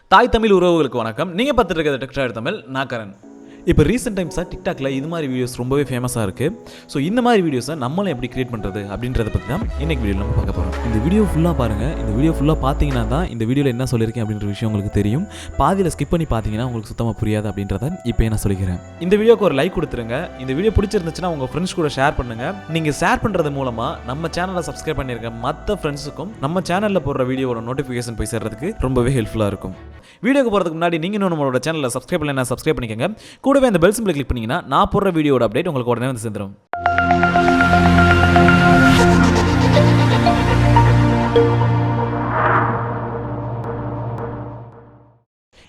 தாய் தமிழ் உறவுகளுக்கு வணக்கம். நீங்கள் பார்த்துட்டு இருக்கிறது டெக்ஸ்டாய்டு தமிழ். நான் கரண். இப்போ ரீசெண்ட் டைம்ஸாக டிக்டாக்ல இது மாதிரி வீடியோஸ் ரொம்பவே ஃபேமஸாக இருக்குது. ஸோ இந்த மாதிரி வீடியோஸை நம்மளும் எப்படி கிரியேட் பண்ணுறது அப்படின்றத பற்றி தான் இன்றைக்கி வீடியோவில் நம்ம பார்க்க போகிறோம். இந்த வீடியோ ஃபுல்லாக பாருங்கள். இந்த வீடியோ ஃபுல்லாக பார்த்தீங்கன்னா தான் இந்த வீடியோவில் என்ன சொல்லியிருக்கேன் அப்படின்ற விஷயம் உங்களுக்கு தெரியும். பாதியில் ஸ்கிப் பண்ணி பார்த்தீங்கன்னா உங்களுக்கு சுத்தமாக புரியாது அப்படின்றத இப்போ நான் சொல்லிக்கிறேன். இந்த வீடியோக்கு ஒரு லைக் கொடுத்துருங்க. இந்த வீடியோ பிடிச்சிருந்துச்சுன்னா உங்கள் ஃப்ரெண்ட்ஸ் கூட ஷேர் பண்ணுங்கள். நீங்கள் ஷேர் பண்ணுறது மூலமாக நம்ம சேனலை சப்ஸ்கிரைப் பண்ணியிருக்க மற்ற ஃப்ரெண்ட்ஸுக்கும் நம்ம சேனலில் போடுற வீடியோவோட நோட்டிஃபிகேஷன் போய் சேர்றதுக்கு ரொம்பவே ஹெல்ப்ஃபுல்லாக இருக்கும். வீடியோக்கு போகிறதுக்கு முன்னாடி நீங்கள் நம்மளோட சேனலில் சப்ஸ்கிரைப் பண்ணி சப்ஸ்கிரைப் பண்ணிக்கோங்க. கூடவே அந்த பெல் சிம்பிளை கிளிக் பண்ணிங்கன்னா நான் போடுற வீடியோட அப்டேட் உங்களுக்கு உடனே வந்து சேர்ந்துடும்.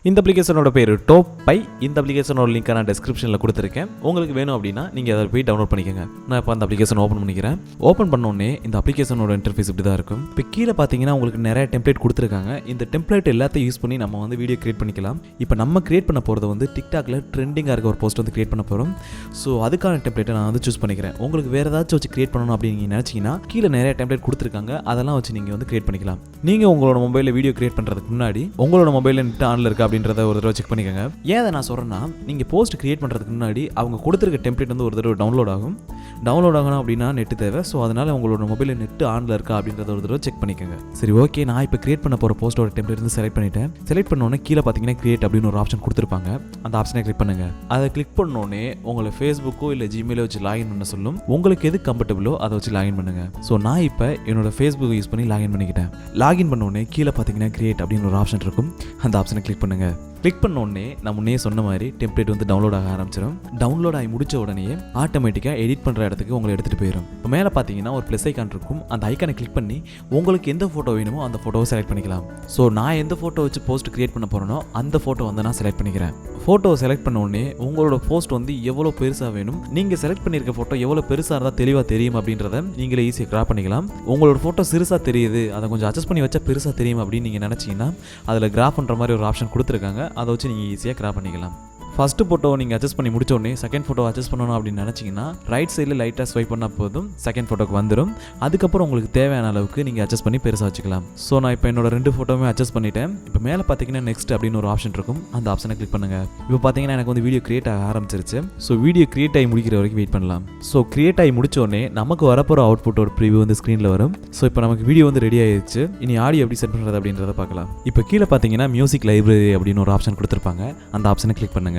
இந்த அப்ளிகேஷனோட பேர் டோப்பை. இந்த அப்ளிகேஷனோட லிங்க் நான் டிஸ்கிரிப்ஷனில் கொடுத்துருக்கேன். உங்களுக்கு வேணும் அப்படின்னா நீங்கள் அதை போய் டவுன்லோட் பண்ணிக்கோங்க. நான் இப்போ அந்த அப்ளிகேஷன் ஓப்பன் பண்ணிக்கிறேன். ஓப்பன் பண்ணோடனே இந்த அப்ளிகேஷனோட இன்டர்ஃபேஸ் இப்படி தான் இருக்கும். இப்போ கீழே பார்த்தீங்கன்னா உங்களுக்கு நிறைய டெம்ப்ளேட் கொடுத்துருக்காங்க. இந்த டெம்ப்ளேட் எல்லாத்தையும் யூஸ் பண்ணி நம்ம வந்து வீடியோ கிரியேட் பண்ணிக்கலாம். இப்போ நம்ம கிரியேட் பண்ண போகிறது வந்து டிக்டாக்ல ட்ரெண்டிங்காக இருக்க ஒரு போஸ்ட் வந்து கிரியேட் பண்ண போகிறோம். ஸோ அதுக்கான டெம்ப்ளேட்டை நான் வந்து சூஸ் பண்ணிக்கிறேன். உங்களுக்கு வேறு ஏதாச்சும் வச்சு கிரியேட் பண்ணணும் அப்படின்னு நீங்கள் நினச்சிங்கன்னா கீழே நிறைய டெம்ப்ளேட் கொடுத்துருக்காங்க. அதெல்லாம் வச்சு நீங்கள் வந்து கிரியேட் பண்ணிக்கலாம். நீங்கள் உங்களோட மொபைலில் வீடியோ கிரியேட் பண்ணுறதுக்கு முன்னாடி உங்களோட மொபைலில் நெட் ஆனில் இருக்கா அப்படின்றத ஒரு தடவை செக் பண்ணிக்கோங்க. ஏன் நான் சொல்கிறேன்னா, நீங்கள் போஸ்ட் கிரியேட் பண்ணுறதுக்கு முன்னாடி அவங்க கொடுத்துருக்க டெம்ப்ளேட் வந்து ஒரு தடவை டவுன்லோட் ஆகணும் அப்படின்னா நெட் தேவை. ஸோ அதனால் உங்களோட மொபைலில் நெட் ஆனில் இருக்கா அப்படின்றத ஒரு தடவை செக் பண்ணிக்கோங்க. சரி, ஓகே. நான் இப்போ கிரியேட் பண்ண போகிற போஸ்ட்டோட டெம்ப்ளேட் வந்து செலக்ட் பண்ணிட்டேன். செலக்ட் பண்ணோன்னே கீழே பார்த்தீங்கன்னா கிரியேட் அப்படின்னு ஒரு ஆப்ஷன் கொடுத்துருப்பாங்க. அந்த ஆப்ஷனை கிளிக் பண்ணுங்க. அதை கிளிக் பண்ணோன்னே உங்களை ஃபேஸ்புக்கோ இல்லை ஜிமெயிலோ வச்சு லாகின் பண்ண சொல்லும். உங்களுக்கு எது கம்ஃபர்டபுளோ அதை வச்சு லாகின் பண்ணுங்க. ஸோ நான் இப்போ என்னோட ஃபேஸ்புக் யூஸ் பண்ணி லாகின் பண்ணிக்கிட்டேன். லாகின் பண்ணோடனே கீழே பார்த்தீங்கன்னா கிரியேட் அப்படின்னு ஒரு ஆப்ஷன் இருக்கும். அந்த ஆப்ஷனை கிளிக் பண்ணுங்க. கிளிக் பண்ணோடனே நான் முன்னே சொன்ன மாதிரி டெம்ப்ளேட் வந்து டவுன்லோட் ஆக ஆரம்பிச்சிடும். டவுன்லோட் ஆகி முடிச்ச உடனே ஆட்டோமேட்டிக்காக எடிட் பண்ணுற இடத்துக்கு உங்களை எடுத்துகிட்டு போயிடும். இப்போ மேலே பார்த்தீங்கன்னா ஒரு ப்ளஸ் ஐக்கான் இருக்கும். அந்த ஐக்கானை கிளிக் பண்ணி உங்களுக்கு எந்த ஃபோட்டோ வேணுமோ அந்த ஃபோட்டோவை செலக்ட் பண்ணிக்கலாம். ஸோ நான் எந்த ஃபோட்டோ வச்சு போஸ்ட் கிரியேட் பண்ண போகிறேனோ அந்த ஃபோட்டோ வந்து நான் செலக்ட் பண்ணிக்கிறேன். ஃபோட்டோவை செலக்ட் பண்ண உடனே உங்களோட போஸ்ட் வந்து எவ்வளோ பெருசாக வேணும், நீங்கள் செலக்ட் பண்ணியிருக்க ஃபோட்டோ எவ்வளோ பெருசாக இருந்தால் தெளிவாக தெரியும் அப்படின்றத நீங்களே ஈஸியாக கிராப் பண்ணிக்கலாம். உங்களோட ஃபோட்டோ சிறுசாக தெரியுது, அதை கொஞ்சம் அட்ஜஸ்ட் பண்ணி வச்சா பெருசாக தெரியும் அப்படின்னு நீங்கள் நினச்சிங்கன்னா அதில் கிராப் பண்ணுற மாதிரி ஒரு ஆப்ஷன் கொடுத்துருக்காங்க. அதை வச்சு நீங்கள் ஈஸியாக கிராப் பண்ணிக்கலாம். ஃபஸ்ட்டு ஃபோட்டோ நீங்கள் அட்ஜஸ்ட் பண்ணி முடிச்ச உடனே செகண்ட் ஃபோட்டோ அட்ஜஸ்ட் பண்ணணும் அப்படின்னு நினச்சிங்கன்னா ரைட் சைடில் லைட்டாக ஸ்வைப் பண்ணால் போதும், செகண்ட் ஃபோட்டோக்கு வந்துடும். அதுக்கப்புறம் உங்களுக்கு தேவையான அளவுக்கு நீங்கள் அட்ஜஸ்ட் பண்ணி பெருசாக வச்சுக்கலாம். ஸோ நான் இப்போ என்னோட 2 ஃபோட்டோவுமே அட்ஜஸ்ட் பண்ணிட்டேன். இப்போ மேலே பார்த்தீங்கன்னா நெக்ஸ்ட் அப்படின்னு ஒரு ஆப்ஷன் இருக்கும். அந்த ஆப்ஷனை கிளிக் பண்ணுங்கள். இப்போ பார்த்தீங்கன்னா எனக்கு வந்து வீடியோ கிரியேட் ஆக ஆரம்பிச்சிருச்சு. ஸோ வீடியோ கிரியேட் ஆகி முடிக்கிற வரைக்கும் வெயிட் பண்ணலாம். ஸோ கிரியேட் ஆகி முடிச்ச உடனே நமக்கு வரப்போகிற அவுட்புட்டோட ப்ரிவியூ வந்து ஸ்க்ரீனில் வரும். ஸோ இப்போ நமக்கு வீடியோ வந்து ரெடி ஆகிடுச்சு. இனி ஆடியோ எப்படி செட் பண்ணுறது அப்படின்றத பார்க்கலாம். இப்போ கீழே பார்த்தீங்கன்னா மியூசிக் லைப்ரரி அப்படின்னு ஒரு ஆப்ஷன் கொடுத்துருப்பாங்க. அந்த ஆப்ஷனை கிளிக் பண்ணுங்கள்.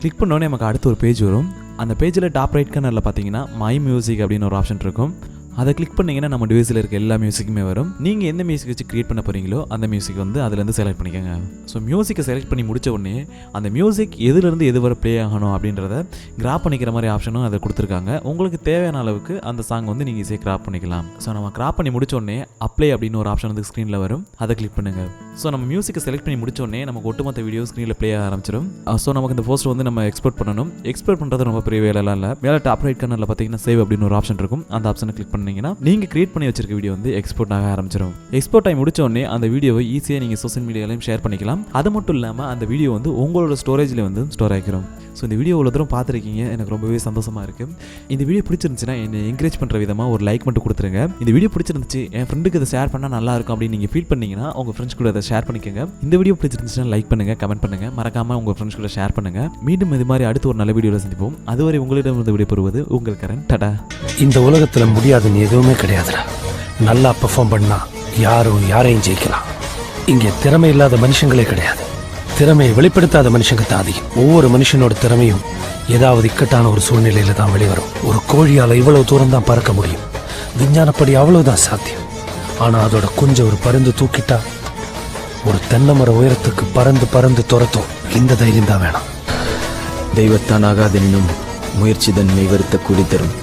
கிளிக் பண்ணோன்னே நமக்கு அடுத்த ஒரு பேஜ் வரும். அந்த பேஜில் டாப் ரைட் கார்னரில் பார்த்தீங்கன்னா மை மியூசிக் அப்படின்னு ஒரு ஆப்ஷன் இருக்கும். அதை கிளிக் பண்ணிங்கன்னா நம்ம டிவைஸில் இருக்க எல்லா மியூசிக்குமே வரும். நீங்கள் எந்த மியூசிக் வச்சு கிரியேட் பண்ண போகிறீங்களோ அந்த மியூசிக் வந்து அதுலேருந்து செலக்ட் பண்ணிக்கோங்க. ஸோ மியூசிக்கை செலக்ட் பண்ணி முடித்த உடனே அந்த மியூசிக் எதுலேருந்து எது வரை ப்ளே ஆகணும் அப்படின்றத கிராப் பண்ணிக்கிற மாதிரி ஆப்ஷனும் அதை கொடுத்துருக்காங்க. உங்களுக்கு தேவையான அளவுக்கு அந்த சாங் வந்து நீங்கள் ஈஸியாக கிராப் பண்ணிக்கலாம். ஸோ நம்ம கிராப் பண்ணி முடிச்ச உடனே அப்ளை அப்படின்னு ஒரு ஆப்ஷன் வந்து ஸ்க்ரீனில் வரும். அதை கிளிக் பண்ணுங்கள். ஸோ நம்ம மியூசிக்கை செலக்ட் பண்ணி முடிச்ச உடனே நமக்கு ஒட்டுமொத்த வீடியோ ஸ்க்ரீனில் ப்ளே ஆக ஆரம்பிச்சிடும். ஸோ நமக்கு இந்த போஸ்ட் வந்து நம்ம எக்ஸ்போர்ட் பண்ணணும். எக்ஸ்போர்ட் பண்ணுறது ரொம்ப பெரிய வேலைலாம் இல்லை. மேலே டாப் ரைட் கார்னரில் பார்த்தீங்கன்னா சேவ் அப்படின்னு ஒரு ஆப்ஷன் இருக்கும். அந்த ஆப்ஷனை கிளிக் பண்ணிங்கன்னா நீங்கள் கிரியேட் பண்ணி வச்சிருக்க வீடியோ வந்து எக்ஸ்போர்ட் ஆக ஆரம்பிச்சிடும். எக்ஸ்போர்ட் ஆகி முடிச்ச உடனே அந்த வீடியோவை ஈஸியாக நீங்கள் சோஷியல் மீடியாலையும் ஷேர் பண்ணிக்கலாம். அது மட்டும் இல்லாமல் அந்த வீடியோ வந்து உங்களோட ஸ்டோரேஜில் வந்து ஸ்டோர் ஆகிக்கிறோம். ஸோ இந்த வீடியோ இவ்வளோ தூரம் பார்த்துருக்கீங்க, எனக்கு ரொம்பவே சந்தோஷமாக இருக்குது. இந்த வீடியோ பிடிச்சிருந்துச்சுன்னா என்னை என்கரேஜ் பண்ணுற விதமாக ஒரு லைக் மட்டும் கொடுத்துருங்க. இந்த வீடியோ பிடிச்சிருந்துச்சு, என் ஃப்ரெண்டுக்கு இதை ஷேர் பண்ணால் நல்லா இருக்கும் அப்படின்னு நீங்கள் ஃபீல் பண்ணீங்கன்னா உங்கள் ஃப்ரெண்ட்ஸ் கூட அதை ஷேர் பண்ணிக்கோங்க. இந்த வீடியோ பிடிச்சிருந்துச்சுன்னா லைக் பண்ணுங்கள், கமெண்ட் பண்ணுங்கள், மறக்காமல் உங்கள் ஃப்ரெண்ட்ஸ் கூட ஷேர் பண்ணுங்கள். மீண்டும் இது மாதிரி அடுத்து ஒரு நல்ல வீடியோவில் சந்திப்போம். அதுவரை உங்களிடம் இருந்து விடைபெறுவது உங்கள் கரண். டடா. இந்த உலகத்தில் முடியாதுன்னு எதுவுமே கிடையாதுடா. நல்லா பெர்ஃபார்ம் பண்ணா யாரும் யாரையும் ஜெயிக்கலாம். இங்கே திறமை இல்லாத மனுஷங்களே கிடையாது. திறமையை வெளிப்படுத்தாத மனுஷங்க தான் அதிகம். ஒவ்வொரு மனுஷனோட திறமையும் ஏதாவது இக்கட்டான ஒரு சூழ்நிலையில தான் வெளிவரும். ஒரு கோழியால இவ்வளவு தூரம் தான் பறக்க முடியும். விஞ்ஞானப்படி அவ்வளவுதான் சாத்தியம். ஆனா அதோட கொஞ்சம் ஒரு பருந்து தூக்கிட்டா ஒரு தென்னை மர உயரத்துக்கு பறந்து பறந்து துரத்தும். இந்த தைரியம் தான் வேணும். தெய்வத்தான் ஆகாதெனினும் முயற்சி தன்மை வருத்த கூலி தரும்.